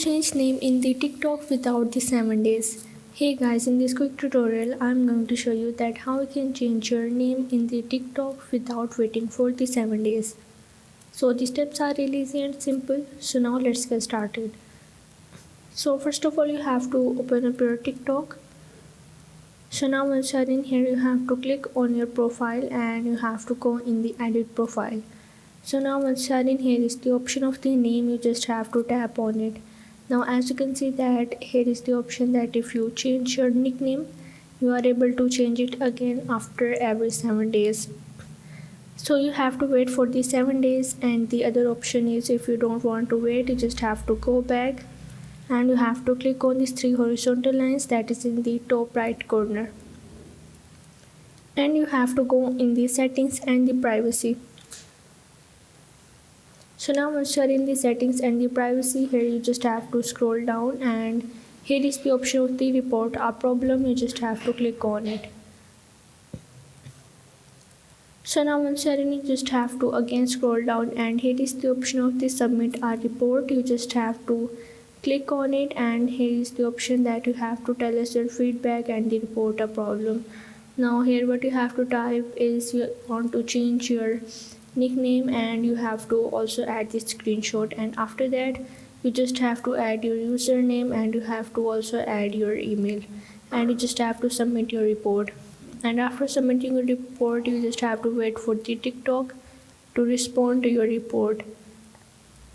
change name in the TikTok without the 7 days. Hey guys, in this quick tutorial I'm going to show you that how you can change your name in the TikTok without waiting for the 7 days. So the steps are really easy and simple. So now let's get started. So first of all you have to open up your TikTok. So now once you are in here you have to click on your profile and you have to go in the edit profile. So now once you are in here is the option of the name, you just have to tap on it. Now as you can see that here is the option that if you change your nickname, you are able to change it again after every 7 days. So you have to wait for the 7 days, and the other option is if you don't want to wait, you just have to go back and you have to click on these 3 horizontal lines that is in the top right corner. And you have to go in the settings and the privacy. So now once you are in the settings and the privacy, here you just have to scroll down and here is the option of the report a problem. You just have to click on it. So now once you are in, you just have to again scroll down and here is the option of the submit a report. You just have to click on it and here is the option that you have to tell us your feedback and the report a problem. Now here what you have to type is you want to change your nickname and you have to also add the screenshot, and after that you just have to add your username and you have to also add your email and you just have to submit your report. And after submitting your report you just have to wait for the TikTok to respond to your report.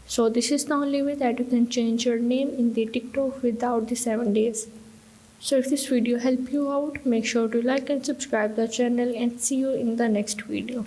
So this is the only way that you can change your name in the TikTok without the 7 days. So if this video helped you out, make sure to like and subscribe the channel and see you in the next video.